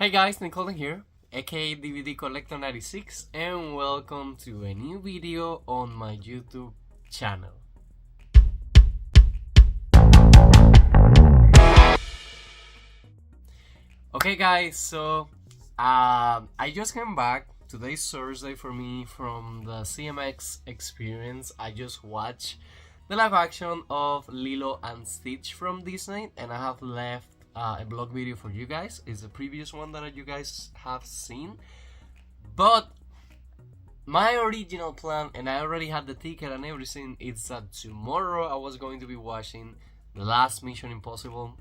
Hey guys, Nicole here, aka DVD Collector 96, and welcome to a new video on my YouTube channel. Okay guys, so I just came back. Today's Thursday for me from the CMX experience. I just watched the live action of Lilo and Stitch from Disney, and I have left a blog video for you guys. It's the previous one that you guys have seen, but my original plan, and I already had the ticket and everything, is that tomorrow I was going to be watching the last Mission Impossible,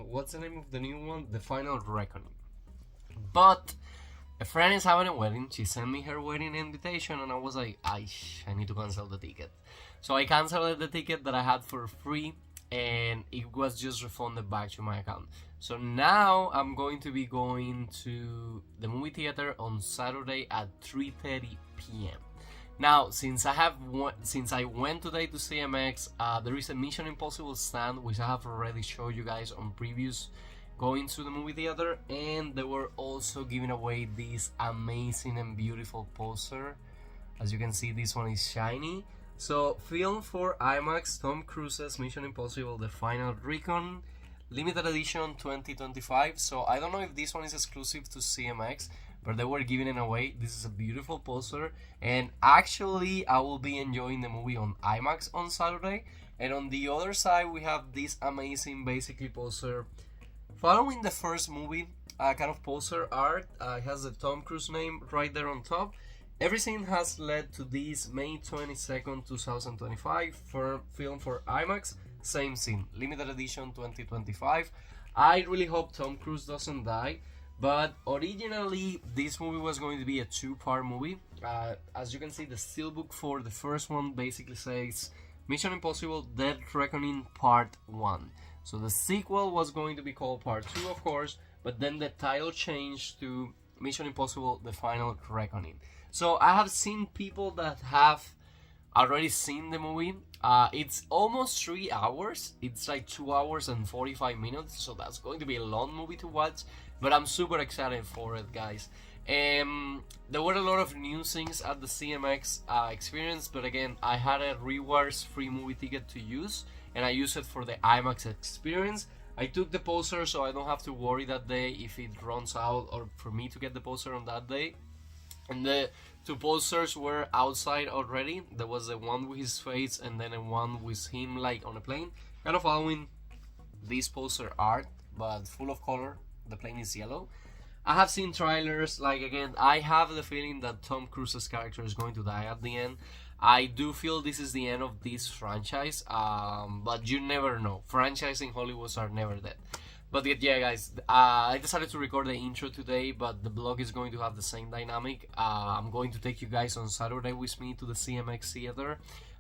what's the name of the new one? The Final Reckoning. But a friend is having a wedding. She sent me her wedding invitation, and I was like, I need to cancel the ticket. So I canceled the ticket that I had for free, and it was just refunded back to my account. So now I'm going to be going to the movie theater on Saturday at 3:30 p.m. Now, since I went today to CMX, there is a Mission Impossible stand, which I have already showed you guys on previous going to the movie theater, and they were also giving away this amazing and beautiful poster. As you can see, this one is shiny. So, film for IMAX, Tom Cruise's Mission Impossible, The Final Recon, limited edition 2025. So I don't know if this one is exclusive to CMX, but they were giving it away. This is a beautiful poster, and actually I will be enjoying the movie on IMAX on Saturday. And on the other side, we have this amazing basically poster following the first movie, kind of poster art. It has the Tom Cruise name right there on top. Everything has led to this May 22nd, 2025 film for IMAX. Same scene, limited edition 2025. I really hope Tom Cruise doesn't die, but originally this movie was going to be a two-part movie. As you can see, the steelbook for the first one basically says Mission Impossible Dead Reckoning Part 1. So the sequel was going to be called Part 2, of course, but then the title changed to Mission Impossible The Final Reckoning. So I have seen people that have already seen the movie. It's almost 3 hours. It's like 2 hours and 45 minutes, so that's going to be a long movie to watch, but I'm super excited for it, guys. There were a lot of new things at the CMX experience, but again, I had a rewards free movie ticket to use, and I used it for the IMAX experience. I took the poster so I don't have to worry that day if it runs out, or for me to get the poster on that day. And the two posters were outside already. There was the one with his face and then a one with him like on a plane, kind of following this poster art, but full of color. The plane is yellow. I have seen trailers. Like, again, I have the feeling that Tom Cruise's character is going to die at the end. I do feel this is the end of this franchise, but you never know. Franchises in Hollywood are never dead. But yeah, guys, I decided to record the intro today, but the blog is going to have the same dynamic. I'm going to take you guys on Saturday with me to the CMX Theatre.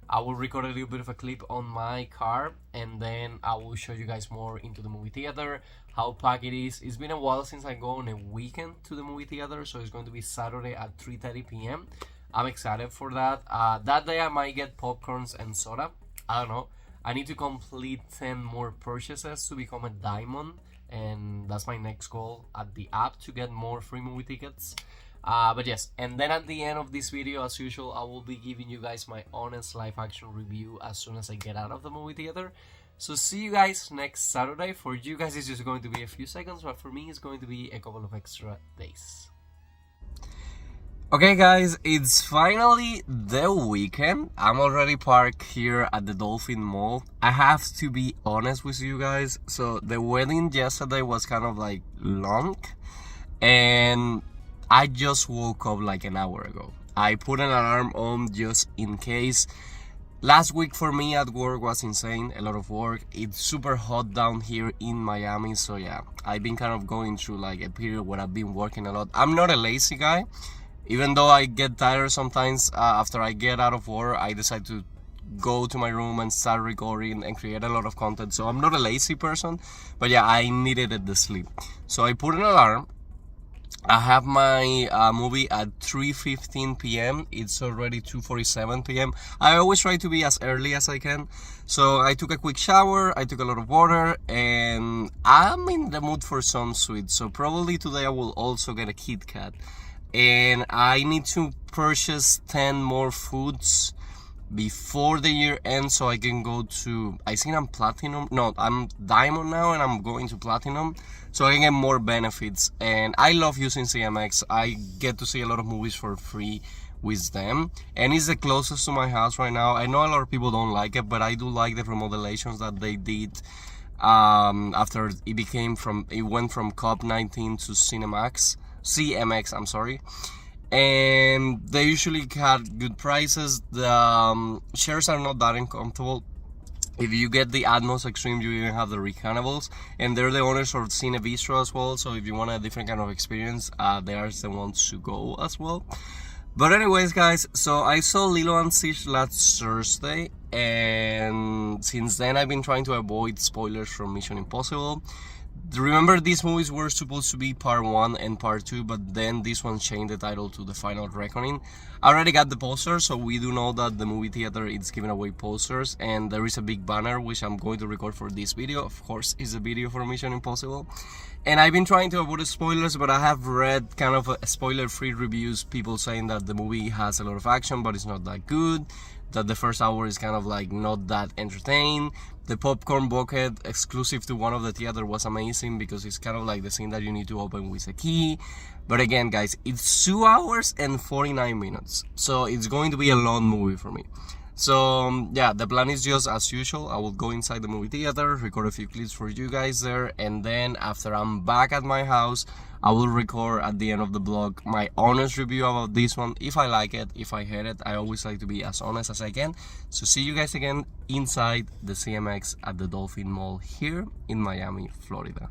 I will record a little bit of a clip on my car, and then I will show you guys more into the movie theater, how packed it is. It's been a while since I go on a weekend to the movie theater, so it's going to be Saturday at 3:30 p.m. I'm excited for that. That day I might get popcorns and soda. I don't know. I need to complete 10 more purchases to become a diamond, and that's my next goal at the app, to get more free movie tickets. But yes, and then at the end of this video, as usual, I will be giving you guys my honest live action review as soon as I get out of the movie theater. So see you guys next Saturday. For you guys it's just going to be a few seconds, but for me it's going to be a couple of extra days. Okay guys, it's finally the weekend. I'm already parked here at the Dolphin Mall. I have to be honest with you guys. So the wedding yesterday was kind of like long, and I just woke up like an hour ago. I put an alarm on just in case. Last week for me at work was insane, a lot of work. It's super hot down here in Miami, so yeah, I've been kind of going through like a period where I've been working a lot. I'm not a lazy guy. Even though I get tired sometimes, after I get out of work, I decide to go to my room and start recording and create a lot of content. So I'm not a lazy person, but yeah, I needed the sleep. So I put an alarm, I have my movie at 3:15 p.m. It's already 2:47 p.m. I always try to be as early as I can. So I took a quick shower, I took a lot of water, and I'm in the mood for some sweets. So probably today I will also get a Kit Kat. And I need to purchase 10 more foods before the year ends so I can go to, I think I'm platinum, no, I'm diamond now, and I'm going to platinum so I can get more benefits. And I love using CMX. I get to see a lot of movies for free with them, and it's the closest to my house right now. I know a lot of people don't like it, but I do like the remodelations that they did after it went from COP 19 to CMX, I'm sorry. And they usually had good prices. The chairs are not that uncomfortable. If you get the Atmos Extreme, you even have the reclinables, and they're the owners of Cine Bistro as well. So if you want a different kind of experience, they are the ones to go as well. But anyways, guys, so I saw Lilo and Stitch last Thursday, and since then I've been trying to avoid spoilers from Mission Impossible. Remember, these movies were supposed to be part 1 and part 2, but then this one changed the title to The Final Reckoning. I already got the poster, so we do know that the movie theater is giving away posters, and there is a big banner which I'm going to record for this video. Of course, it's a video for Mission Impossible. And I've been trying to avoid spoilers, but I have read kind of spoiler-free reviews, people saying that the movie has a lot of action, but it's not that good, that the first hour is kind of like not that entertaining. The popcorn bucket exclusive to one of the theater was amazing because it's kind of like the scene that you need to open with a key. But again, guys, it's 2 hours and 49 minutes, so it's going to be a long movie for me. So yeah, the plan is just as usual. I will go inside the movie theater, record a few clips for you guys there, and then after I'm back at my house, I will record at the end of the vlog my honest review about this one. If I like it, if I hate it, I always like to be as honest as I can. So see you guys again inside the CMX at the Dolphin Mall here in Miami, Florida.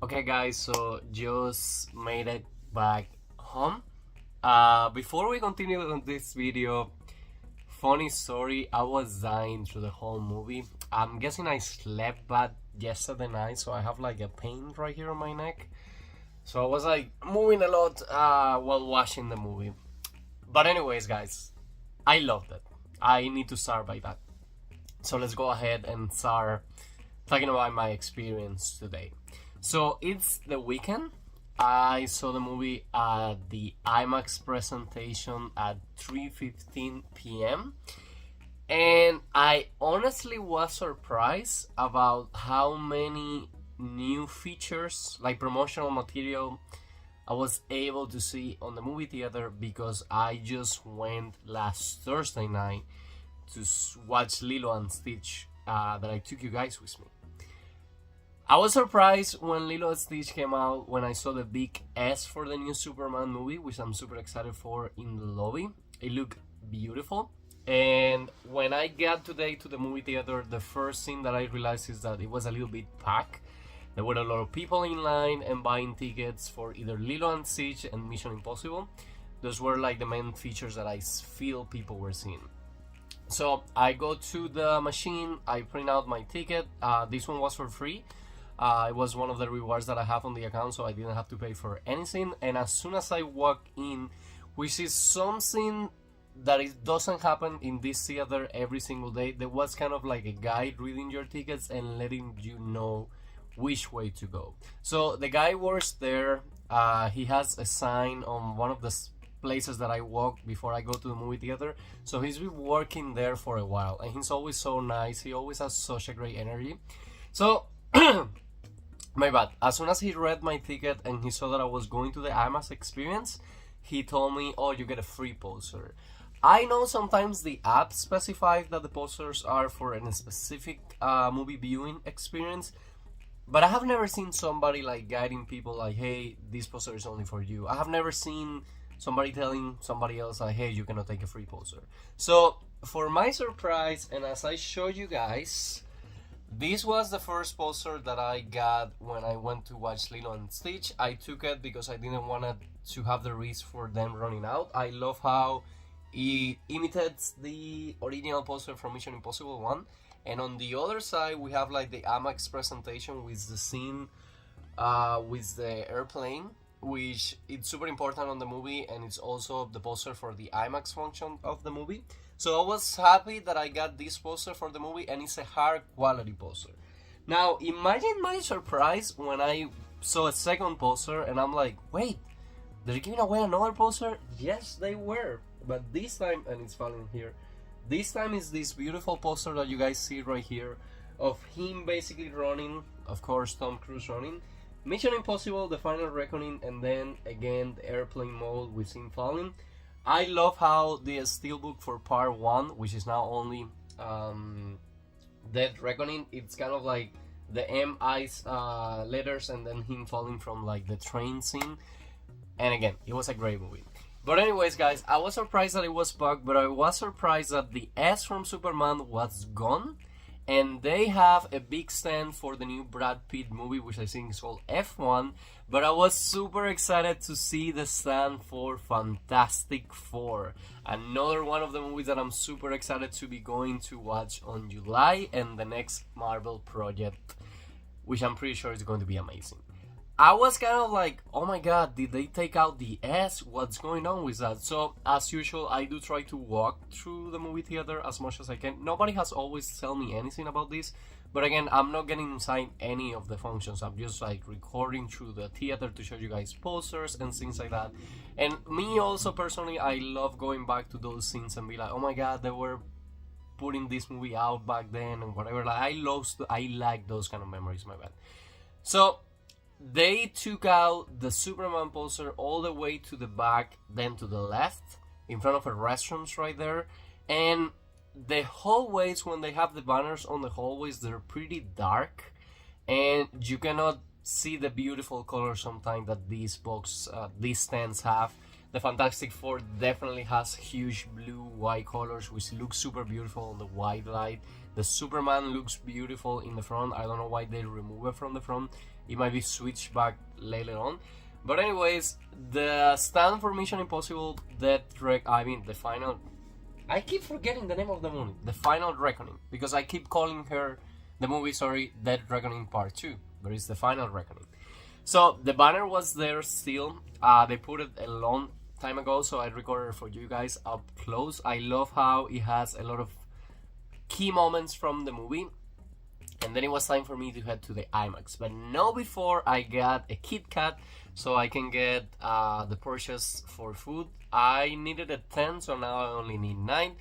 Okay, guys, so just made it back home. Before we continue on this video, funny story, I was dying through the whole movie. I'm guessing I slept bad yesterday night, so I have like a pain right here on my neck. So I was like moving a lot while watching the movie. But anyways, guys, I loved it. I need to start by that. So let's go ahead and start talking about my experience today. So it's the weekend. I saw the movie at the IMAX presentation at 3:15 p.m. And I honestly was surprised about how many new features, like promotional material, I was able to see on the movie theater, because I just went last Thursday night to watch Lilo and Stitch that I took you guys with me. I was surprised when Lilo and Stitch came out, when I saw the big S for the new Superman movie, which I'm super excited for, in the lobby. It looked beautiful. And when I got today to the movie theater, the first thing that I realized is that it was a little bit packed. There were a lot of people in line and buying tickets for either Lilo and Stitch and Mission Impossible. Those were like the main features that I feel people were seeing. So I go to the machine, I print out my ticket. This one was for free. It was one of the rewards that I have on the account, so I didn't have to pay for anything. And as soon as I walk in, which is something that it doesn't happen in this theater every single day, there was kind of like a guide reading your tickets and letting you know which way to go. So the guy works there. He has a sign on one of the places that I walk before I go to the movie theater. So he's been working there for a while, and he's always so nice. He always has such a great energy. So my bad. As soon as he read my ticket and he saw that I was going to the IMAX experience, he told me, "Oh, you get a free poster." I know sometimes the app specifies that the posters are for a specific movie viewing experience, but I have never seen somebody like guiding people like, "Hey, this poster is only for you." I have never seen somebody telling somebody else like, "Hey, you cannot take a free poster." So for my surprise, and as I show you guys, this was the first poster that I got when I went to watch Lilo and Stitch. I took it because I didn't want to have the risk for them running out. I love how it imitates the original poster from Mission Impossible 1. And on the other side, we have like the IMAX presentation with the scene with the airplane, which it's super important on the movie, and it's also the poster for the IMAX function of the movie. So I was happy that I got this poster for the movie, and it's a hard quality poster. Now imagine my surprise when I saw a second poster and I'm like, wait, they're giving away another poster? Yes, they were. But this time, and it's falling here, this time is this beautiful poster that you guys see right here of him basically running, of course Tom Cruise running, Mission Impossible, The Final Reckoning, and then again the airplane mode with him falling. I love how the steelbook for part 1, which is now only Dead Reckoning, it's kind of like the MI's letters and then him falling from like the train scene. And again, it was a great movie. But anyways, guys, I was surprised that it was bugged, but I was surprised that the S from Superman was gone. And they have a big stand for the new Brad Pitt movie, which I think is called F1. But I was super excited to see the stand for Fantastic Four. Another one of the movies that I'm super excited to be going to watch on July, and the next Marvel project, which I'm pretty sure is going to be amazing. I was kind of like, oh my god, did they take out the S? What's going on with that? So, as usual, I do try to walk through the movie theater as much as I can. Nobody has always told me anything about this, but again, I'm not getting inside any of the functions. I'm just like recording through the theater to show you guys posters and things like that. And me also, personally, I love going back to those scenes and be like, oh my god, they were putting this movie out back then and whatever. Like, I like those kind of memories, my bad. So, they took out the Superman poster all the way to the back, then to the left, in front of the restrooms right there. And the hallways, when they have the banners on the hallways, they're pretty dark. And you cannot see the beautiful colors sometimes that these stands have. The Fantastic Four definitely has huge blue, white colors, which looks super beautiful on the white light. The Superman looks beautiful in the front. I don't know why they remove it from the front. It might be switched back later on. But anyways, the stand for Mission Impossible, the final... I keep forgetting the name of the movie. The Final Reckoning. Because I keep calling the movie, Dead Reckoning Part 2. But it's The Final Reckoning. So, the banner was there still. They put it a long time ago, so I recorded it for you guys up close. I love how it has a lot of key moments from the movie. And then it was time for me to head to the IMAX. But no before I got a Kit Kat, so I can get the purchase for food. I needed a 10, so now I only need 9.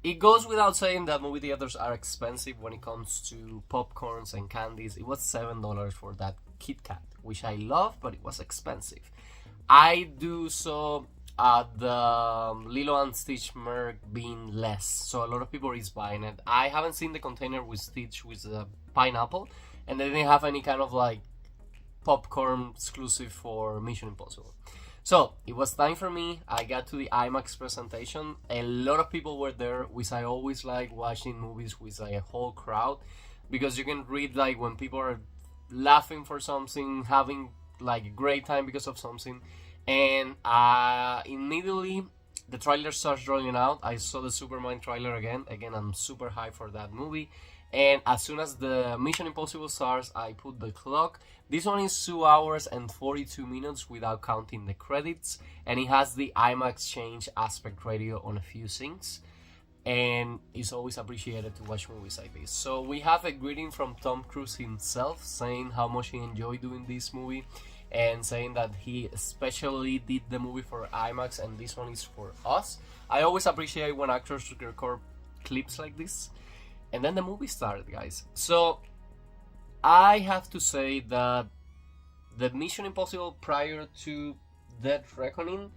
It goes without saying that movie theaters are expensive when it comes to popcorns and candies. It was $7 for that Kit Kat, which I love, but it was expensive. I do so the Lilo and Stitch merch being less, so a lot of people is buying it. I haven't seen the container with Stitch with the pineapple, and they didn't have any kind of like popcorn exclusive for Mission Impossible. So it was time for me. I got to the IMAX presentation. A lot of people were there, which I always like watching movies with like a whole crowd, because you can read like when people are laughing for something, having like a great time because of something. And immediately the trailer starts rolling out. I saw the Superman trailer again. I'm super hyped for that movie. And as soon as the Mission Impossible starts, I put the clock. This one is 2 hours and 42 minutes without counting the credits. And it has the IMAX change aspect ratio on a few things. And it's always appreciated to watch movies like this. So we have a greeting from Tom Cruise himself saying how much he enjoyed doing this movie. And saying that he especially did the movie for IMAX and this one is for us. I always appreciate when actors record clips like this. And then the movie started, guys. So I have to say that the Mission Impossible prior to Dead Reckoning,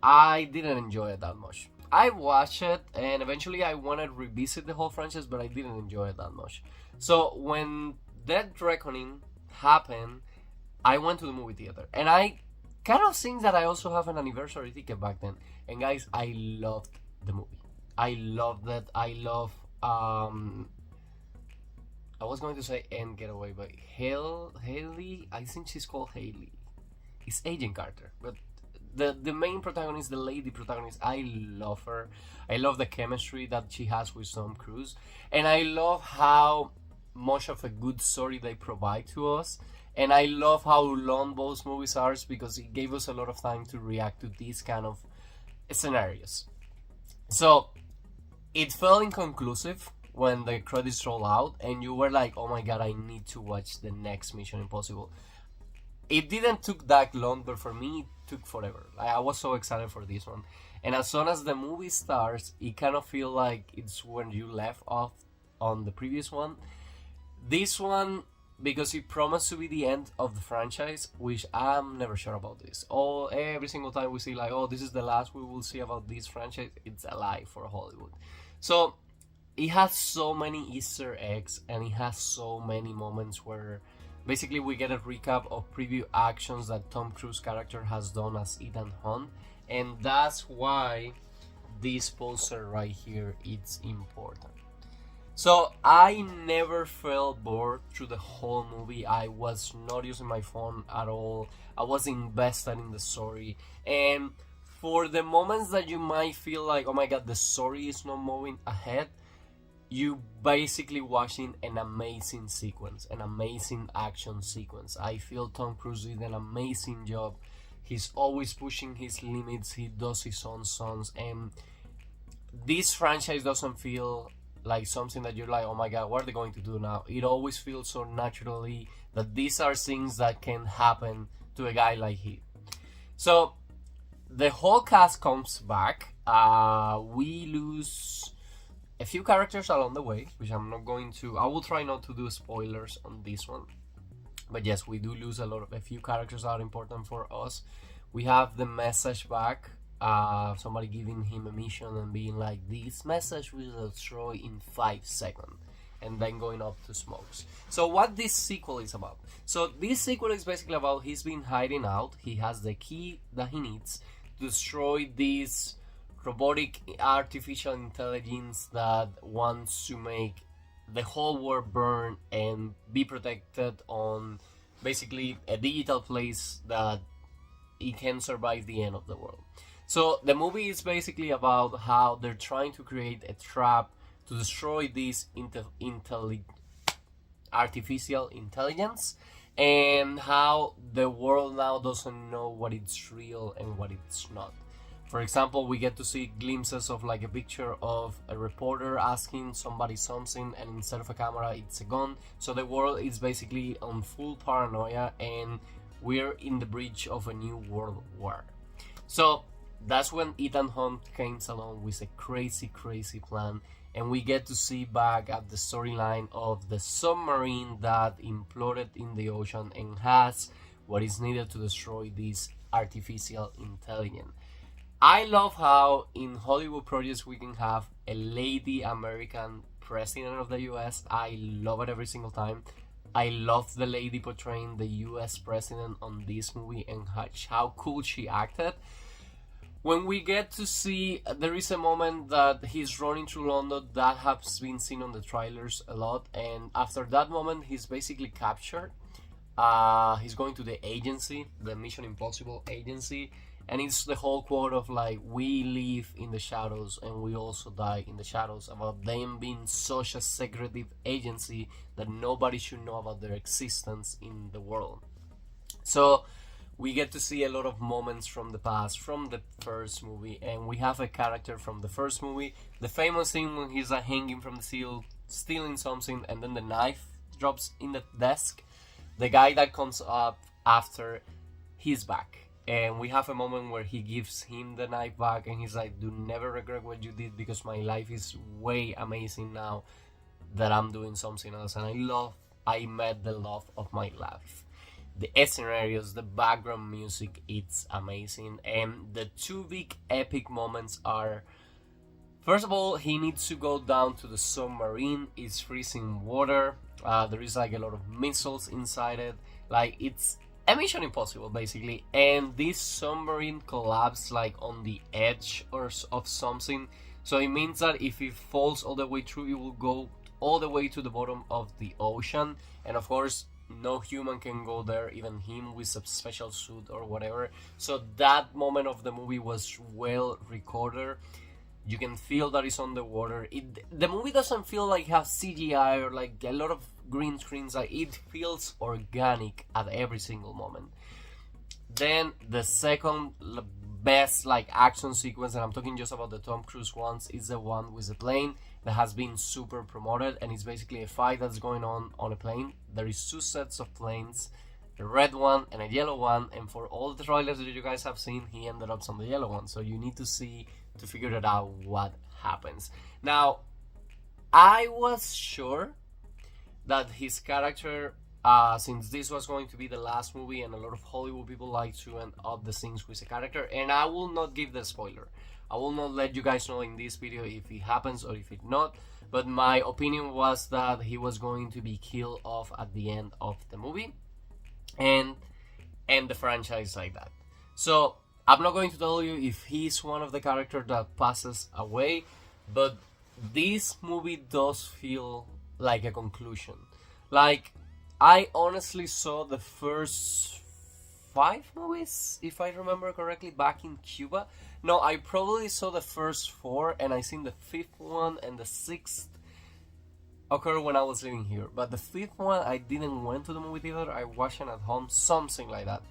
I didn't enjoy it that much. I watched it and eventually I wanted to revisit the whole franchise, but I didn't enjoy it that much. So when Dead Reckoning happened, I went to the movie theater. And I kind of think that I also have an anniversary ticket back then. And guys, I loved the movie. I loved it. I love... I was going to say Anne Getaway, but Hayley, I think she's called Hayley. It's Agent Carter, but the main protagonist, the lady protagonist, I love her. I love the chemistry that she has with Tom Cruise, and I love how much of a good story they provide to us. And I love how long both movies are because it gave us a lot of time to react to these kind of scenarios. So it felt inconclusive when the credits roll out and you were like, oh my god, I need to watch the next Mission Impossible. It didn't took that long, but for me it took forever. I was so excited for this one. And as soon as the movie starts, it kind of feel like it's when you left off on the previous one. This one, because it promised to be the end of the franchise, which I'm never sure about this. Every single time we see like, oh, this is the last we will see about this franchise, it's a lie for Hollywood. So it has so many Easter eggs and it has so many moments where basically we get a recap of preview actions that Tom Cruise character has done as Ethan Hunt, and that's why this poster right here is important. So I never felt bored through the whole movie. I was not using my phone at all. I was invested in the story, and for the moments that you might feel like, oh my god, the story is not moving ahead, you basically watching an amazing sequence, an amazing action sequence. I feel Tom Cruise did an amazing job. He's always pushing his limits. He does his own stunts, and this franchise doesn't feel like something that you're like, oh my god, what are they going to do now? It always feels so naturally that these are things that can happen to a guy like he. So the whole cast comes back. We lose a few characters along the way, which I'm not going to... I will try not to do spoilers on this one. But yes, we do lose a few characters that are important for us. We have the message back. Somebody giving him a mission and being like, this message will destroy in 5 seconds. And then going up to smokes. So what this sequel is about? So this sequel is basically about he's been hiding out. He has the key that he needs to destroy this robotic artificial intelligence that wants to make the whole world burn and be protected on basically a digital place that it can survive the end of the world. So the movie is basically about how they're trying to create a trap to destroy this artificial intelligence, and how the world now doesn't know what is real and what it's not. For example, we get to see glimpses of like a picture of a reporter asking somebody something, and instead of a camera it's a gun. So the world is basically on full paranoia, and we're in the bridge of a new world war. So that's when Ethan Hunt came along with a crazy plan, and we get to see back at the storyline of the submarine that imploded in the ocean and has what is needed to destroy this artificial intelligence. I love how in Hollywood projects we can have a lady American president of the US. I love it every single time. I love the lady portraying the US president on this movie and how cool she acted. When we get to see, there is a moment that he's running through London that has been seen on the trailers a lot, and after that moment he's basically captured. He's going to the agency, the Mission Impossible agency, and it's the whole quote of like, we live in the shadows and we also die in the shadows, about them being such a secretive agency that nobody should know about their existence in the world. So we get to see a lot of moments from the past, from the first movie, and we have a character from the first movie. The famous scene when he's hanging from the ceiling, stealing something, and then the knife drops in the desk. The guy that comes up after, he's back. And we have a moment where he gives him the knife back, and he's like, do never regret what you did, because my life is way amazing now that I'm doing something else. And I met the love of my life. The scenarios, the background music, it's amazing. And the two big epic moments are, first of all, he needs to go down to the submarine. It's freezing water. There is like a lot of missiles inside it. Like, it's a Mission Impossible basically, and this submarine collapsed like on the edge of something, so it means that if it falls all the way through, it will go all the way to the bottom of the ocean, and of course no human can go there, even him with a special suit or whatever. So that moment of the movie was well recorded. You can feel that it's underwater. The movie doesn't feel like it has CGI or like a lot of green screens. Like, it feels organic at every single moment. Then the second best like action sequence, and I'm talking just about the Tom Cruise ones, is the one with the plane that has been super promoted, and it's basically a fight that's going on a plane. There is two sets of planes, a red one and a yellow one, and for all the trailers that you guys have seen, he ended up on the yellow one, so you need to see to figure it out what happens. Now, I was sure that his character, since this was going to be the last movie, and a lot of Hollywood people like to end up the scenes with a character, and I will not give the spoiler. I will not let you guys know in this video if it happens or if it not, but my opinion was that he was going to be killed off at the end of the movie and the franchise like that. So I'm not going to tell you if he's one of the characters that passes away, but this movie does feel like a conclusion. Like, I honestly saw the first 5 movies, if I remember correctly, back in Cuba. No, I probably saw the first 4, and I seen the 5th one and the 6th occurred when I was living here. But the 5th one, I didn't went to the movie theater, I watched it at home, something like that.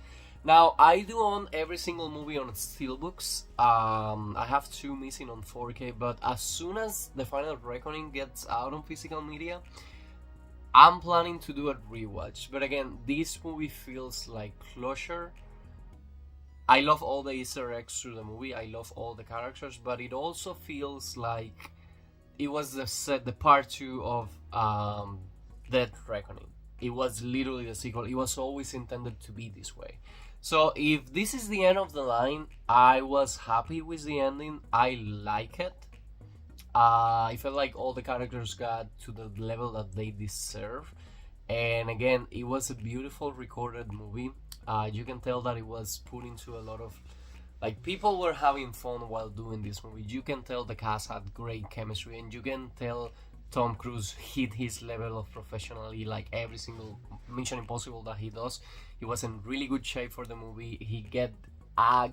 Now, I do own every single movie on Steelbooks. I have 2 missing on 4K, but as soon as The Final Reckoning gets out on physical media, I'm planning to do a rewatch. But again, this movie feels like closure. I love all the Easter eggs through the movie, I love all the characters, but it also feels like it was the part 2 of Dead Reckoning. It was literally the sequel. It was always intended to be this way. So if this is the end of the line, I was happy with the ending. I like it. I felt like all the characters got to the level that they deserve. And again, it was a beautiful recorded movie. You can tell that it was put into a lot of Like, people were having fun while doing this movie. You can tell the cast had great chemistry, and you can tell Tom Cruise hit his level of professionally. Like, every single Mission Impossible that he does, he was in really good shape for the movie. He get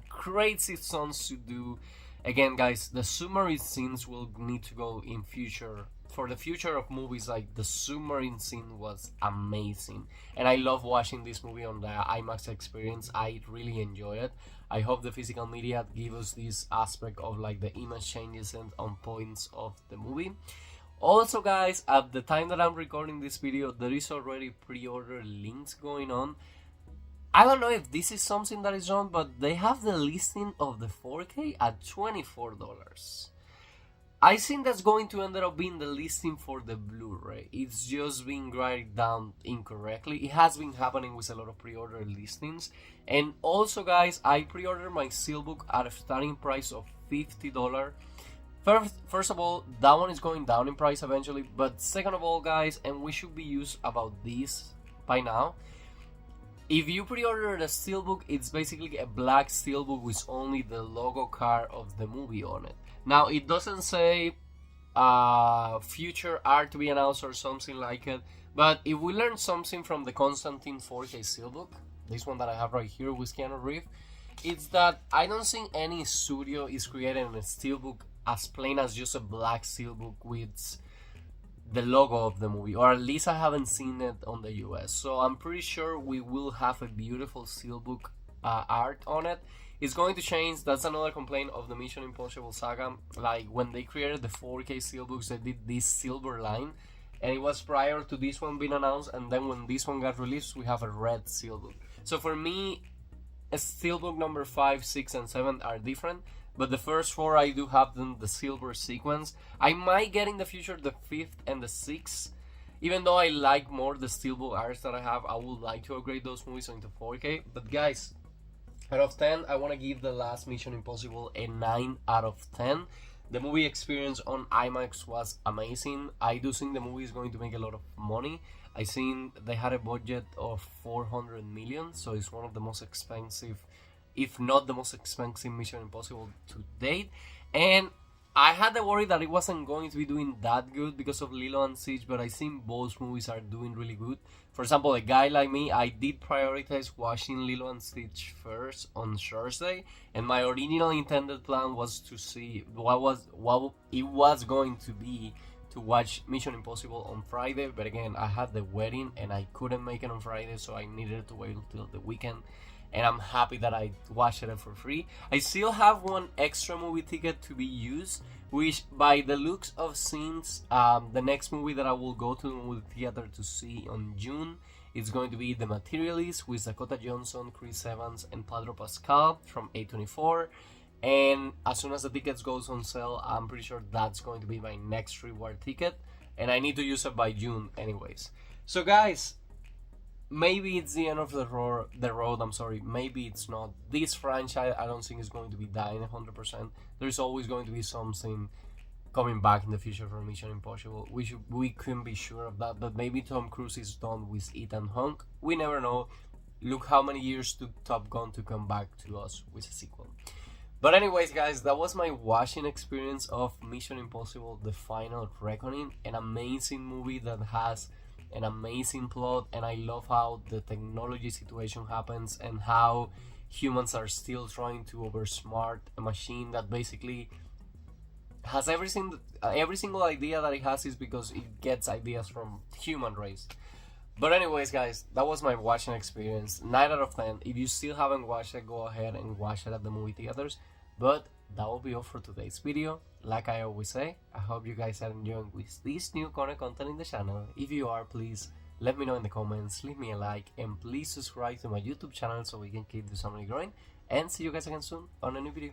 crazy stunts to do. Again, guys, the submarine scenes will need to go in future. For the future of movies, like, the submarine scene was amazing. And I love watching this movie on the IMAX experience. I really enjoy it. I hope the physical media give us this aspect of, like, the image changes and on points of the movie. Also, guys, at the time that I'm recording this video, there is already pre-order links going on. I don't know if this is something that is wrong, but they have the listing of the 4K at $24. I think that's going to end up being the listing for the Blu-ray. It's just been written down incorrectly. It has been happening with a lot of pre-order listings. And also, guys, I pre-ordered my Steelbook at a starting price of $50. First of all, that one is going down in price eventually. But second of all, guys, and we should be used about this by now, if you pre-order the Steelbook, it's basically a black Steelbook with only the logo card of the movie on it. Now, it doesn't say future art to be announced or something like it, but if we learn something from the Constantine 4K Steelbook, this one that I have right here with Keanu Reeves, it's that I don't think any studio is creating a Steelbook as plain as just a black Steelbook with the logo of the movie, or at least I haven't seen it on the US. So I'm pretty sure we will have a beautiful Steelbook art on it. It's going to change. That's another complaint of the Mission Impossible saga. Like, when they created the 4K Steelbooks, they did this silver line, and it was prior to this one being announced, and then when this one got released, we have a red Steelbook. So for me, a Steelbook number 5, 6, and 7 are different, but the first 4 I do have them the silver sequence. I might get in the future the 5th and the 6th. Even though I like more the Steelbook arts that I have, I would like to upgrade those movies into 4K. But guys, out of 10, I want to give the last Mission Impossible a 9 out of 10. The movie experience on IMAX was amazing. I do think the movie is going to make a lot of money. I think they had a budget of 400 million, so it's one of the most expensive, if not the most expensive Mission Impossible to date. And I had the worry that it wasn't going to be doing that good because of Lilo and Stitch, but I think both movies are doing really good. For example, a guy like me, I did prioritize watching Lilo and Stitch first on Thursday, and my original intended plan was to see what it was going to be to watch Mission Impossible on Friday. But again, I had the wedding and I couldn't make it on Friday, so I needed to wait until the weekend. And I'm happy that I watched it for free. I still have one extra movie ticket to be used, which by the looks of scenes, the next movie that I will go to the movie theater to see on June is going to be The Materialist with Dakota Johnson, Chris Evans, and Pedro Pascal from A24. And as soon as the tickets goes on sale, I'm pretty sure that's going to be my next reward ticket. And I need to use it by June anyways. So guys, maybe it's the end of the road, maybe it's not. This franchise, I don't think is going to be dying 100%. There's always going to be something coming back in the future for Mission Impossible. We couldn't be sure of that, but maybe Tom Cruise is done with Ethan Hawke. We never know. Look how many years took Top Gun to come back to us with a sequel. But anyways, guys, that was my watching experience of Mission Impossible: The Final Reckoning. An amazing movie that has an amazing plot, and I love how the technology situation happens and how humans are still trying to oversmart a machine that basically has every single idea that it has is because it gets ideas from human race. But anyways, guys, that was my watching experience. 9 out of 10. If you still haven't watched it, go ahead and watch it at the movie theaters. But that will be all for today's video. Like I always say, I hope you guys are enjoying with this new content in the channel. If you are, please let me know in the comments, leave me a like, and please subscribe to my YouTube channel so we can keep this family growing. And see you guys again soon on a new video.